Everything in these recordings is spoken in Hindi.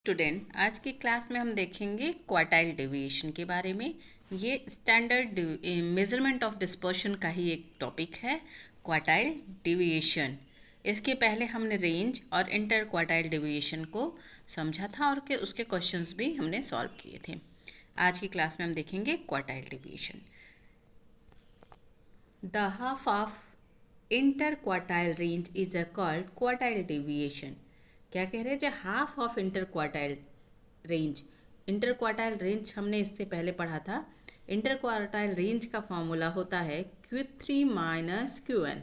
स्टूडेंट, आज की क्लास में हम देखेंगे क्वार्टाइल डेविएशन के बारे में। ये स्टैंडर्ड मेजरमेंट ऑफ डिस्पर्शन का ही एक टॉपिक है, क्वार्टाइल डेविएशन। इसके पहले हमने रेंज और इंटर क्वार्टाइल डेविएशन को समझा था और उसके क्वेश्चंस भी हमने सॉल्व किए थे। आज की क्लास में हम देखेंगे quartile deviation. The half of inter quartile range is called quartile deviation. क्या कह रहे हैं? जो half of inter quartile range, inter quartile range हमने इससे पहले पढ़ा था। इंटर क्वार्टाइल रेंज का फॉर्मूला होता है Q3 माइनस Qn।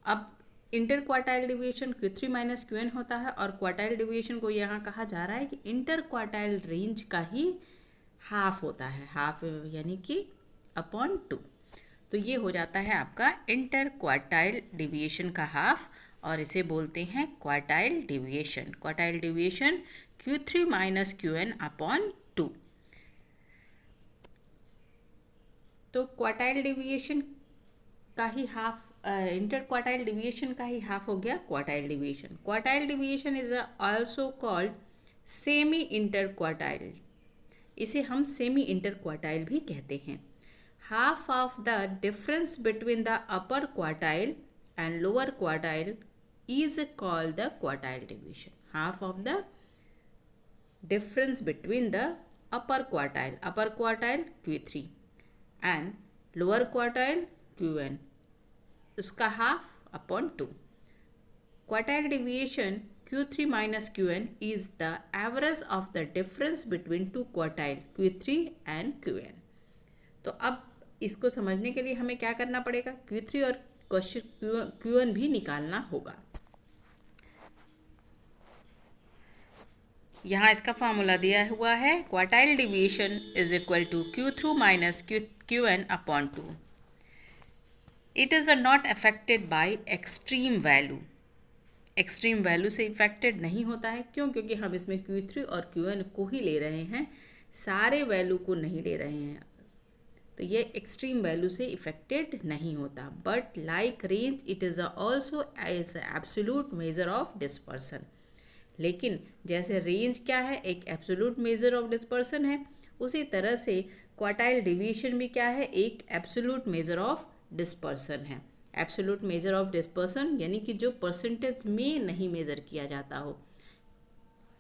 अब inter quartile deviation Q3 minus Qn होता है और क्वार्टाइल डिवीएशन को यहाँ कहा जा रहा है कि इंटर क्वार्टाइल रेंज का ही हाफ होता है, हाफ यानी कि अपॉन 2। तो ये हो जाता है आपका इंटर क्वार्टाइल डिवीएशन का हाफ और इसे बोलते हैं quartile deviation. Quartile deviation Q3 minus Qn upon 2। तो क्वार्टाइल डिवीएशन का ही हाफ, इंटर क्वार्टाइल डिवीएशन का ही हाफ हो गया quartile deviation. Quartile deviation is also called semi inter quartile. इसे हम सेमी इंटर क्वार्टाइल भी कहते हैं। Half of the difference between the upper quartile and lower quartile is called the quartile division. Half of the difference between the upper quartile Q3 and lower quartile Qn, उसका half upon 2. Quartile deviation Q3 minus Qn is the average of the difference between two quartile Q3 and Qn. तो अब इसको समझने के लिए हमें क्या करना पड़ेगा? Q3 और Qn भी निकालना होगा। यहाँ इसका फॉर्मूला दिया हुआ है, quartile deviation is equal to Q3 minus Qn upon 2। It is not affected by extreme value. Extreme value से इफेक्टेड नहीं होता है। क्यों? क्योंकि हम इसमें Q3 और Qn को ही ले रहे हैं, सारे वैल्यू को नहीं ले रहे हैं, तो ये एक्सट्रीम वैल्यू से इफेक्टेड नहीं होता। But like range it is also as absolute measure of dispersion. लेकिन जैसे रेंज क्या है, एक एब्सोल्यूट मेजर ऑफ डिस्पर्सन है, उसी तरह से क्वार्टाइल डिवीएशन भी क्या है, एक एब्सोल्यूट मेजर ऑफ डिस्पर्सन है। एब्सोल्यूट मेजर ऑफ डिस्पर्सन यानी कि जो परसेंटेज में नहीं मेज़र किया जाता हो,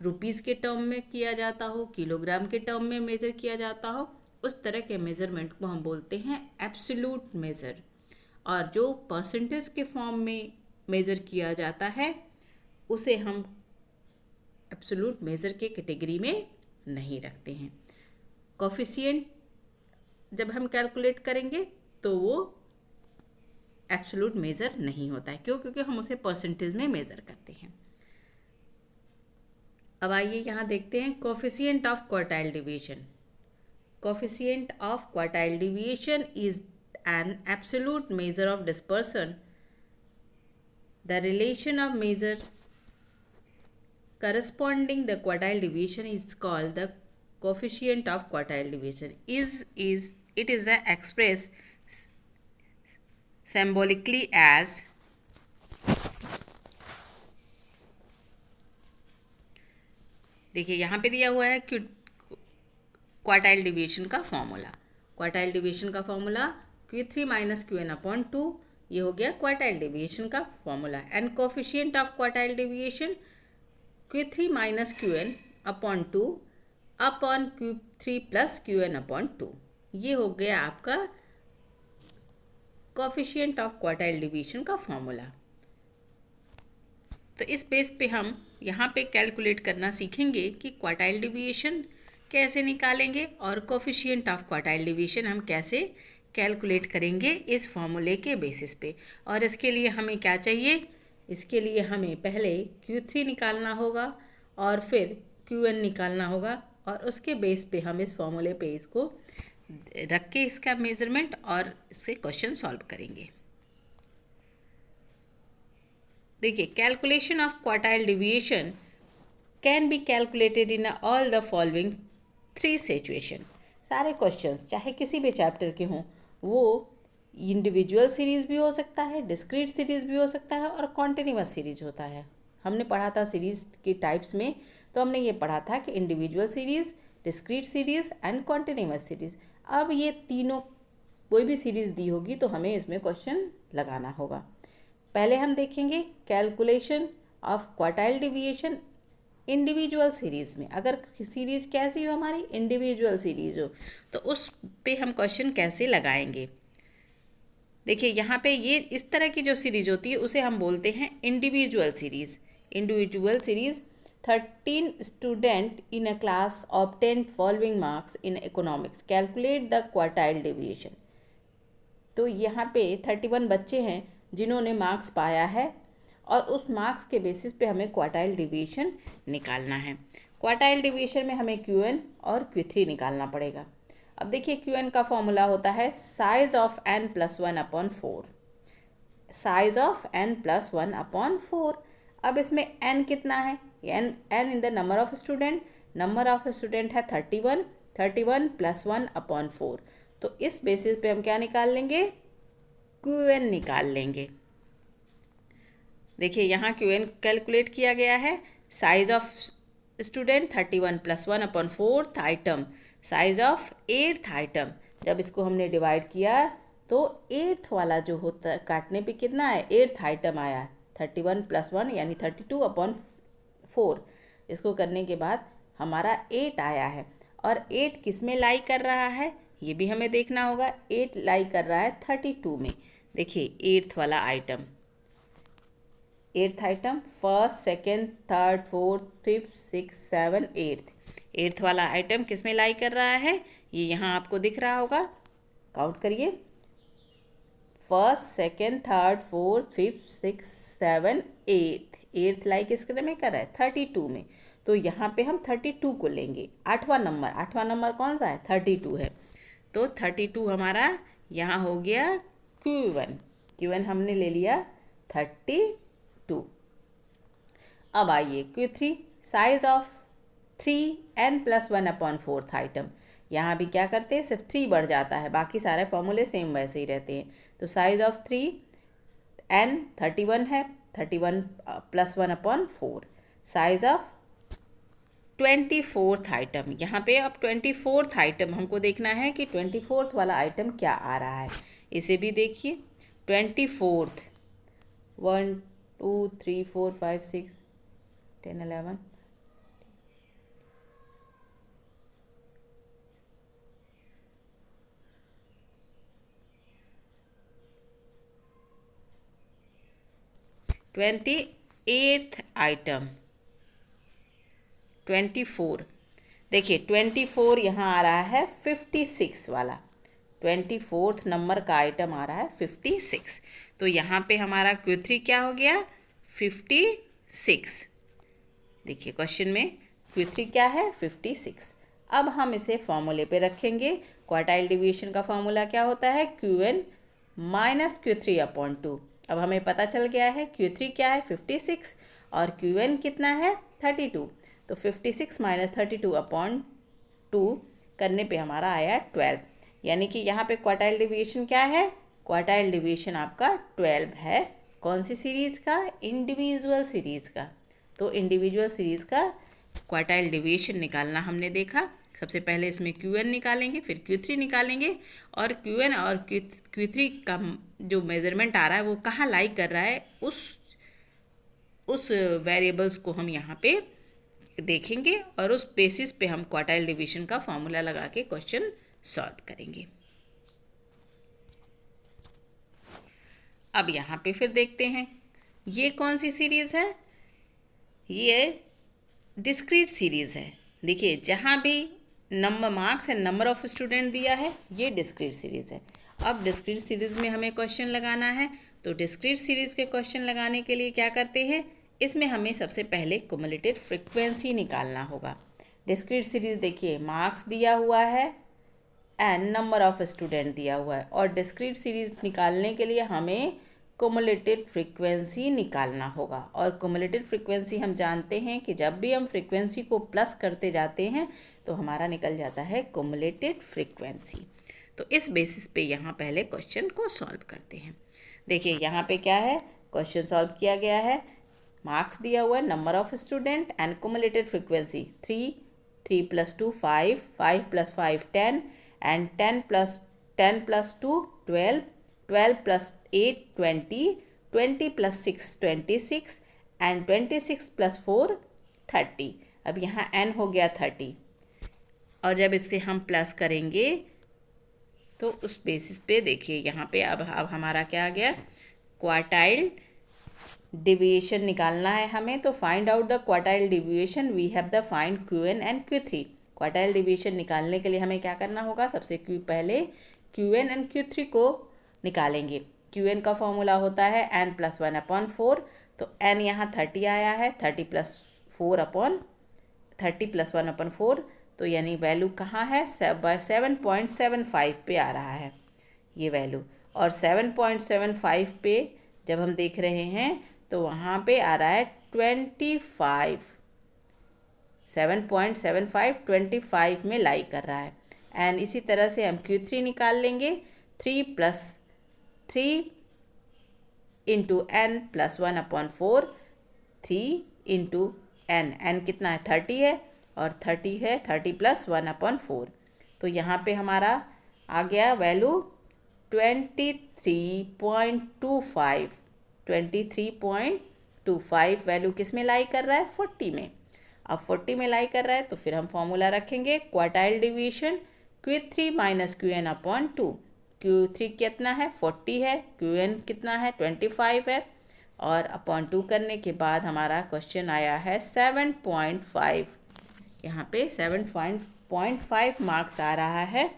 रुपीज़ के टर्म में किया जाता हो, किलोग्राम के टर्म में मेज़र किया जाता हो, उस तरह के मेज़रमेंट को हम बोलते हैं एब्सोल्यूट मेज़र। और जो परसेंटेज के फॉर्म में मेज़र किया जाता है उसे हम एब्सोल्यूट मेज़र के कैटेगरी में नहीं रखते हैं। कोफिशिएंट जब हम कैलकुलेट करेंगे तो वो एब्सोल्यूट मेज़र नहीं होता है। क्यों? क्योंकि हम उसे परसेंटेज में मेज़र करते हैं। अब आइए यहाँ देखते हैं coefficient of quartile deviation. Coefficient of quartile deviation is an absolute measure of dispersion. The relation of measure corresponding the quartile deviation is called the coefficient of quartile deviation. It is expressed symbolically as देखिए यहाँ पे दिया हुआ है कि क्वार्टाइल डिवीएशन का फॉर्मूला। क्वार्टाइल डिवीएशन का formula Q3 minus Qn upon 2, ये हो गया क्वार्टाइल डिवीएशन का formula. And coefficient of quartile deviation Q3 minus Qn upon 2 upon Q3 plus Qn upon 2, ये हो गया आपका कोफिशिएंट ऑफ क्वार्टाइल डिवीएशन का फॉर्मूला। तो इस बेस पे हम यहाँ पे कैलकुलेट करना सीखेंगे कि क्वार्टाइल डिवीएशन कैसे निकालेंगे और कोफिशिएंट ऑफ क्वार्टाइल डिवीएशन हम कैसे कैलकुलेट करेंगे इस फॉर्मूले के बेसिस पे। और इसके लिए हमें क्या चाहिए? इसके लिए हमें पहले Q3 निकालना होगा और फिर Qn निकालना होगा और उसके बेस पे हम इस फॉर्मूले पे इसको रख के इसका मेज़रमेंट और इससे क्वेश्चन सॉल्व करेंगे। देखिए, calculation of quartile deviation can be calculated in all the following 3 situation. सारे क्वेश्चंस चाहे किसी भी चैप्टर के हों, वो इंडिविजुअल सीरीज़ भी हो सकता है, डिस्क्रीट सीरीज़ भी हो सकता है और कॉन्टिन्यूअस सीरीज होता है। हमने पढ़ा था सीरीज़ के टाइप्स में तो हमने ये पढ़ा था कि individual series, discrete series and continuous series. अब ये तीनों कोई भी सीरीज़ दी होगी तो हमें इसमें क्वेश्चन लगाना होगा। पहले हम देखेंगे calculation of quartile deviation individual series में। अगर सीरीज़ कैसी हो, हमारी इंडिविजुअल सीरीज़ हो, तो उस पे हम क्वेश्चन कैसे लगाएंगे। देखिए यहाँ पे ये इस तरह की जो सीरीज होती है उसे हम बोलते हैं individual series. Individual series 13 student in a class obtain following marks in economics, calculate the quartile deviation. तो यहाँ पे 31 बच्चे हैं जिन्होंने मार्क्स पाया है और उस मार्क्स के बेसिस पे हमें क्वार्टाइल डिवीजन निकालना है। क्वार्टाइल डिवीजन में हमें Qn और Q3 निकालना पड़ेगा। अब देखिए Qn का फॉर्मूला होता है size of n + 1/4, size of n + 1/4। अब इसमें n कितना है, n in the number of student, number of student है 31, 31 + 1/4। तो इस बेसिस पे हम क्या निकाल लेंगे, Qn निकाल लेंगे। देखिए यहाँ Qn कैलकुलेट किया गया है, size of student 31 + 1/4 item, size of 8th item. जब इसको हमने डिवाइड किया तो 8th वाला जो होता काटने पे कितना है, 8th आइटम आया 31 + 1 यानी 32/4। इसको करने के बाद हमारा 8 आया है और 8 किस में लाई कर रहा है ये भी हमें देखना होगा। 8 लाई कर रहा है 32 में। देखिए 8th वाला item, 8th item, first, second, third, fourth, fifth, six, seven, 8th वाला आइटम किस में लाई कर रहा है, ये यहाँ आपको दिख रहा होगा। काउंट करिए, first, second, third, fourth, fifth, six, seven, 8th लाई किस में कर रहा है, 32 में। तो यहाँ पे हम 32 को लेंगे। आठवां नंबर कौन सा है, 32 है। तो 32 हमारा यहाँ हो गया Q1 हमने ले लिया 32। अब आइए Q3, size of 3n + 1/4 item. यहाँ भी क्या करते हैं, सिर्फ 3 बढ़ जाता है, बाकी सारे फॉर्मूले सेम वैसे ही रहते हैं। तो साइज ऑफ 3n 31 है, 31 + 1/4। साइज ऑफ 24th आइटम, यहाँ पे अब 24th आइटम हमको देखना है कि 24th वाला आइटम क्या आ रहा है। इसे भी देखिए, 24th 1 2 3 4 5 6 10 11 28th आइटम 24। देखिए 24 यहाँ आ रहा है 56 वाला, 24th नंबर का आइटम आ रहा है 56। तो यहाँ पे हमारा Q3 क्या हो गया, 56। देखिए क्वेश्चन में Q3 क्या है, 56। अब हम इसे फॉर्मूले पे रखेंगे। क्वार्टाइल डिवीजन का फॉर्मूला क्या होता है, Qn - Q3/2। अब हमें पता चल गया है Q3 क्या है, 56 और Qn कितना है, 32। तो 56 - 32/2 करने पे हमारा आया 12। यानी कि यहाँ पे क्वार्टाइल डिवीजन क्या है, क्वार्टाइल डिवीजन आपका 12 है। कौन सी सीरीज़ का, इंडिविजुअल सीरीज़ का। तो इंडिविजुअल सीरीज़ का क्वार्टाइल डिवीजन निकालना हमने देखा। सबसे पहले इसमें Qn निकालेंगे, फिर Q3 निकालेंगे और Qn और Q3 का जो मेज़रमेंट आ रहा है वो कहाँ लाई कर रहा है, उस वेरिएबल्स को हम यहाँ पे देखेंगे और उस बेसिस पे हम क्वार्टाइल डिवीजन का फॉर्मूला लगा के क्वेश्चन सॉल्व करेंगे। अब यहाँ पे फिर देखते हैं ये कौन सी सीरीज़ है, ये डिस्क्रीट सीरीज़ है। देखिए जहाँ भी number marks and number of student दिया है ये डिस्क्रीट सीरीज़ है। अब डिस्क्रीट सीरीज़ में हमें क्वेश्चन लगाना है। तो डिस्क्रीट सीरीज़ के क्वेश्चन लगाने के लिए क्या करते हैं, इसमें हमें सबसे पहले क्युमुलेटिव फ्रीक्वेंसी निकालना होगा। डिस्क्रीट सीरीज़ देखिए मार्क्स दिया हुआ है एंड नंबर ऑफ स्टूडेंट दिया हुआ है और डिस्क्रीट सीरीज़ निकालने के लिए हमें क्युमुलेटिव फ्रीक्वेंसी निकालना होगा। और क्युमुलेटिव फ्रीक्वेंसी हम जानते हैं कि जब भी हम फ्रीक्वेंसी को प्लस करते जाते हैं तो हमारा निकल जाता है क्युमुलेटिव फ्रीक्वेंसी। तो इस बेसिस पे यहाँ पहले क्वेश्चन को सॉल्व करते हैं। देखिए यहाँ पे क्या है, क्वेश्चन सॉल्व किया गया है। मार्क्स दिया हुआ है, number of student and cumulated frequency 3, 3 + 2 5, 5 + 5 10 and 10 + 2 12, 12 + 8 20, 20 + 6 26 and 26 + 4 30। अब यहाँ n हो गया 30 और जब इससे हम प्लस करेंगे तो उस बेसिस पे देखिए यहाँ पे अब हमारा क्या आ गया, क्वार्टाइल डिविएशन निकालना है हमें। तो find out the quartile deviation, we have the find Qn and Q3। Quartile deviation निकालने के लिए हमें क्या करना होगा, सबसे पहले Qn एंड Q3 को निकालेंगे। Qn का फॉर्मूला होता है n + 1/4, तो n यहाँ 30 आया है, 30 + 1/4, तो यानी वैल्यू कहाँ है, 7.75 पे आ रहा है ये वैल्यू। और 7.75 पे जब हम देख रहे हैं तो वहाँ पे आ रहा है 25, 7.75 25 में लाई कर रहा है। एंड इसी तरह से हम Q3 निकाल लेंगे, 3 + 3 × n + 1/4, 3 × n, n कितना है 30 है और 30 है 30 + 1/4, तो यहाँ पे हमारा आ गया वैल्यू 23.25, 23.25 वैल्यू किस में लाई कर रहा है, 40 में। अब 40 में लाई कर रहा है तो फिर हम फॉर्मूला रखेंगे, quartile division Q3 - Qn/2। Q3 कितना है, 40 है, Qn कितना है, 25 है, और /2 करने के बाद हमारा क्वेश्चन आया है 7.5। यहाँ पे 7.5 मार्क्स आ रहा है।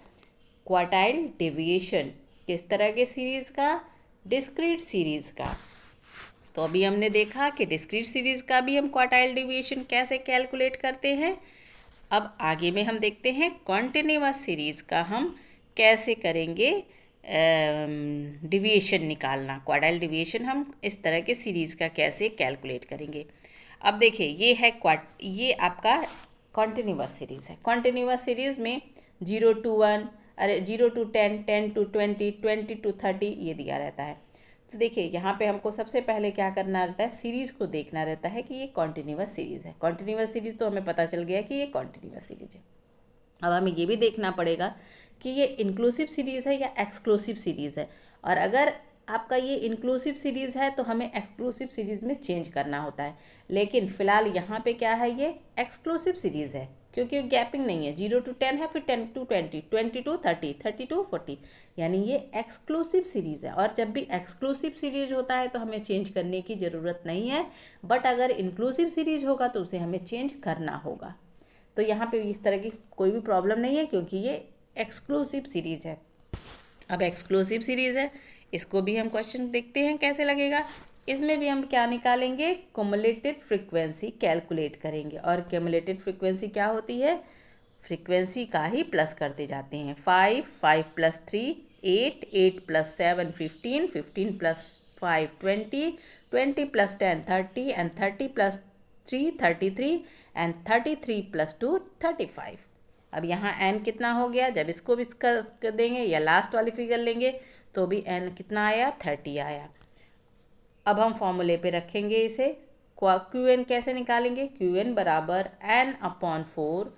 क्वार्टाइल डिविएशन किस तरह के सीरीज़ का, डिस्क्रीट सीरीज़ का। तो अभी हमने देखा कि डिस्क्रीट सीरीज़ का भी हम क्वार्टाइल डिविएशन कैसे कैलकुलेट करते हैं। अब आगे में हम देखते हैं कॉन्टिन्यूअस सीरीज़ का हम कैसे करेंगे डिविएशन निकालना। क्वार्टाइल डिविएशन हम इस तरह के सीरीज़ का कैसे कैलकुलेट करेंगे। अब देखिए ये आपका कॉन्टिन्यूअस सीरीज़ है। कॉन्टिन्यूअस सीरीज़ में 0 to 1, 0 to 10, 10 to 20, 20 to 30 ये दिया रहता है। तो देखिए यहाँ पे हमको सबसे पहले क्या करना रहता है, सीरीज़ को देखना रहता है कि ये कॉन्टिन्यूअस सीरीज़ है। कॉन्टिन्यूअस सीरीज़ तो हमें पता चल गया कि ये कॉन्टिन्यूअस सीरीज़ है। अब हमें ये भी देखना पड़ेगा कि ये इंक्लूसिव सीरीज़ है या एक्सक्लूसिव सीरीज़ है, और अगर आपका ये इंक्लूसिव सीरीज़ है तो हमें एक्सक्लूसिव सीरीज़ में चेंज करना होता है। लेकिन फ़िलहाल यहाँ पे क्या है, ये एक्सक्लूसिव सीरीज़ है क्योंकि गैपिंग नहीं है। 0 to 10 है, फिर 10 to 20, 20 to 30, 30 to 40, यानी ये एक्सक्लूसिव सीरीज़ है। और जब भी एक्सक्लूसिव सीरीज़ होता है तो हमें चेंज करने की ज़रूरत नहीं है, बट अगर इंक्लूसिव सीरीज़ होगा तो उसे हमें चेंज करना होगा। तो यहाँ पे इस तरह की कोई भी प्रॉब्लम नहीं है क्योंकि ये एक्सक्लूसिव सीरीज़ है। अब एक्सक्लूसिव सीरीज़ है, इसको भी हम क्वेश्चन देखते हैं कैसे लगेगा। इसमें भी हम क्या निकालेंगे, क्युमुलेटेड फ्रीक्वेंसी कैलकुलेट करेंगे। और क्युमुलेटेड फ्रीक्वेंसी क्या होती है, फ्रीक्वेंसी का ही प्लस करते जाते हैं। 5, 5 + 3 8, 8 + 7 15, 15 + 5 20, 20 + 10 30 एंड 30 + 3 33 एंड 33 + 2 35। अब यहाँ n कितना हो गया, जब इसको भी कर देंगे या लास्ट वाली फिगर लेंगे तो भी n कितना आया, 30 आया। अब हम फॉर्मूले पे रखेंगे इसे। Qn कैसे निकालेंगे, Qn बराबर n/4।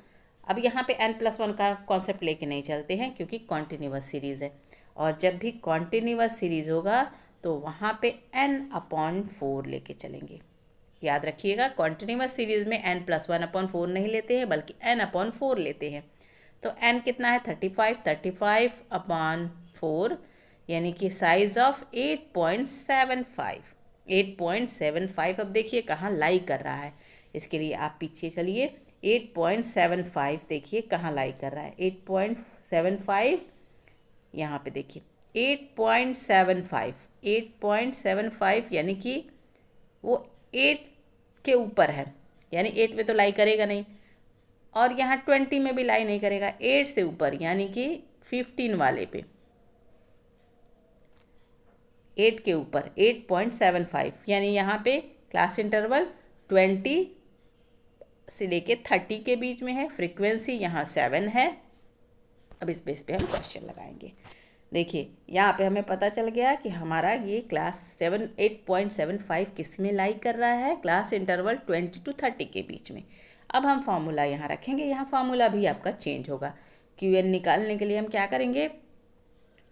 अब यहाँ पे n+1 का कॉन्सेप्ट लेके नहीं चलते हैं क्योंकि कॉन्टिन्यूअस सीरीज़ है, और जब भी कॉन्टिन्यूअस सीरीज़ होगा तो वहाँ पे n/4 लेके चलेंगे। याद रखिएगा, कॉन्टिन्यूअस सीरीज़ में n+1/4 नहीं लेते हैं बल्कि n/4 लेते हैं। तो n कितना है, 35, 35/4, यानी कि साइज़ ऑफ 8.75, 8.75। अब देखिए कहाँ लाई कर रहा है, इसके लिए आप पीछे चलिए। 8.75 देखिए कहाँ लाई कर रहा है, 8.75 यहाँ पे देखिए 8.75, 8.75 यानी कि वो 8 के ऊपर है, यानी 8 में तो लाई करेगा नहीं, और यहाँ 20 में भी लाई नहीं करेगा, 8 से ऊपर यानी कि 15 वाले पे 8 के ऊपर 8.75, यानी यहाँ पे क्लास इंटरवल 20 से लेके 30 के बीच में है। फ्रीक्वेंसी यहाँ 7 है। अब इस बेस पे हम क्वेश्चन लगाएंगे। देखिए यहाँ पे हमें पता चल गया कि हमारा ये क्लास 8.75 किस में लाई कर रहा है, क्लास इंटरवल 20 to 30 के बीच में। अब हम फार्मूला यहाँ रखेंगे, यहाँ फार्मूला भी आपका चेंज होगा। क्यू एन निकालने के लिए हम क्या करेंगे,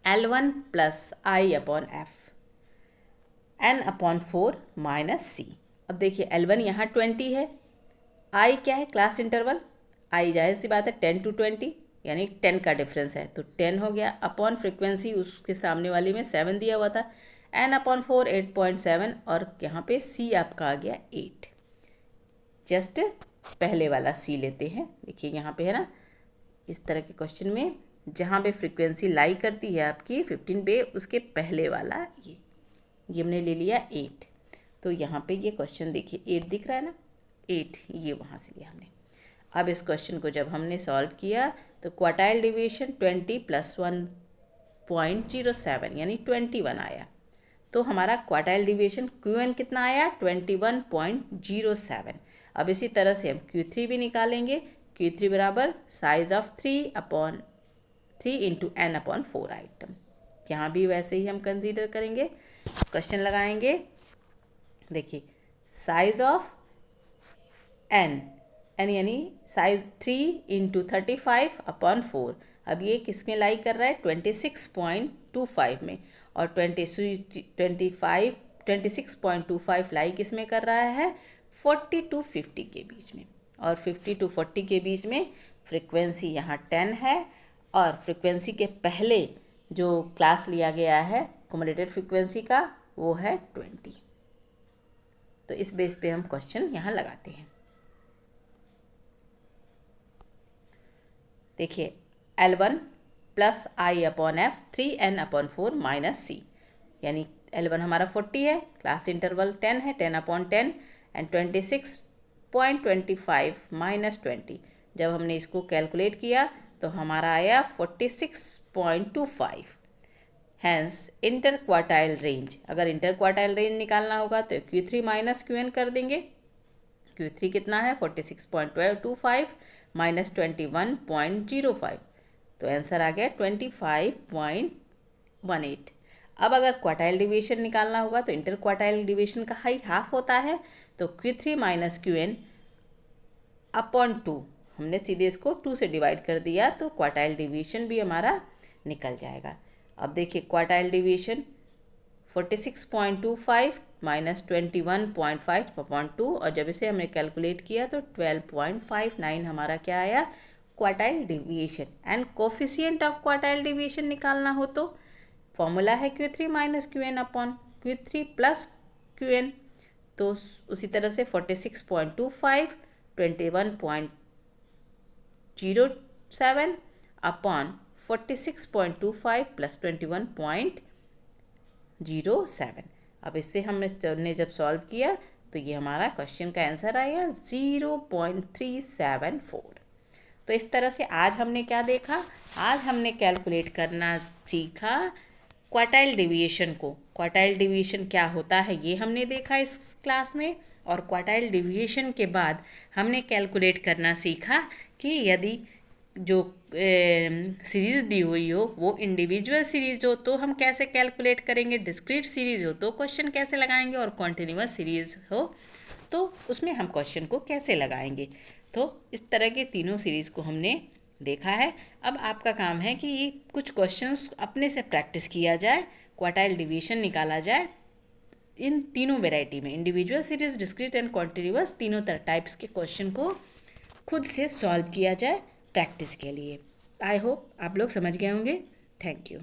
L1 plus I upon F N upon 4 minus C. अब देखिए L1 यहाँ 20 है, आई क्या है, क्लास इंटरवल, आई जाहिर सी बात है 10 to 20 यानी 10 का डिफरेंस है तो 10 हो गया, अपॉन फ्रीक्वेंसी उसके सामने वाली में 7 दिया हुआ था, एन अपॉन 4 8.7 और यहाँ पे सी आपका आ गया 8। जस्ट पहले वाला सी लेते हैं, देखिए यहाँ पे है ना, इस तरह के क्वेश्चन में जहाँ पे फ्रीक्वेंसी लाई करती है आपकी 15 पे, उसके पहले वाला ये हमने ले लिया 8। तो यहाँ पे ये क्वेश्चन देखिए 8 दिख रहा है ना, 8 ये वहाँ से लिया हमने। अब इस क्वेश्चन को जब हमने सॉल्व किया तो क्वार्टाइल डिवीजन 20 प्लस 1.07 यानी 21 आया। तो हमारा क्वार्टाइल डिवीजन क्यू कितना आया, 21.07। अब इसी तरह से हम Q3 भी निकालेंगे। Q3 बराबर size of 3 into N upon 4 item. यहाँ भी वैसे ही हम कंसीडर करेंगे, क्वेश्चन लगाएंगे। देखिए साइज ऑफ एन यानी साइज 3 इंटू 35 अपॉन 4। अब ये किस में लाई कर रहा है, 26.25 में, और 26.25 लाई किस में कर रहा है, 40 to 50 के बीच में। और 50 to 40 के बीच में फ्रीक्वेंसी यहाँ 10 है और फ्रीक्वेंसी के पहले जो क्लास लिया गया है क्युमुलेटेड फ्रीक्वेंसी का वो है 20। तो इस बेस पे हम क्वेश्चन यहाँ लगाते हैं। देखिए L1 plus I upon F 3n upon 4 minus C, यानी L1 हमारा 40 है, क्लास इंटरवल 10 है, 10 अपॉन 10 एंड 26.25 माइनस 20। जब हमने इसको कैलकुलेट किया तो हमारा आया 46.25। हैंस इंटर क्वार्टाइल रेंज, अगर इंटर क्वार्टाइल रेंज निकालना होगा तो Q3 माइनस Qn कर देंगे। Q3 कितना है, 46.25 माइनस 21.05, तो आंसर आ गया 25.18। अब अगर क्वार्टाइल डिवीजन निकालना होगा तो इंटर क्वार्टाइल डिवीजन का हाफ होता है, तो Q3 माइनस Qn अपॉन 2, हमने सीधे इसको 2 से डिवाइड कर दिया तो क्वार्टाइल डिवीजन भी हमारा निकल जाएगा। अब देखिए क्वार्टाइल डिवीजन 46.25 माइनस 21.5 अपॉन 2, और जब इसे हमने कैलकुलेट किया तो 12.59 हमारा क्या आया, quartile division. And coefficient of quartile division निकालना हो तो फॉर्मूला है Q3 minus Qn upon Q3 plus Qn। तो उसी तरह से 46.25 21.07 अपॉन 46.25 प्लस 21.07। अब इससे हमने जब सॉल्व किया तो ये हमारा क्वेश्चन का आंसर आया 0.374। तो इस तरह से आज हमने क्या देखा, आज हमने कैलकुलेट करना सीखा क्वार्टाइल डिवीएशन को। क्वार्टाइल डिवीएशन क्या होता है ये हमने देखा इस क्लास में, और क्वार्टाइल डिवीएशन के बाद हमने कैलकुलेट करना सीखा कि यदि जो सीरीज़ दी हुई हो वो इंडिविजुअल सीरीज़ हो तो हम कैसे कैलकुलेट करेंगे, डिस्क्रीट सीरीज़ हो तो क्वेश्चन कैसे लगाएंगे, और कॉन्टिन्यूअस सीरीज़ हो तो उसमें हम क्वेश्चन को कैसे लगाएंगे। तो इस तरह के तीनों सीरीज़ को हमने देखा है। अब आपका काम है कि ये कुछ क्वेश्चंस अपने से प्रैक्टिस किया जाए, क्वार्टाइल डिवीजन निकाला जाए इन तीनों वैरायटी में, individual series, discrete and continuous, तीनों टाइप्स के क्वेश्चन को खुद से सॉल्व किया जाए प्रैक्टिस के लिए। आई होप आप लोग समझ गए होंगे। Thank you.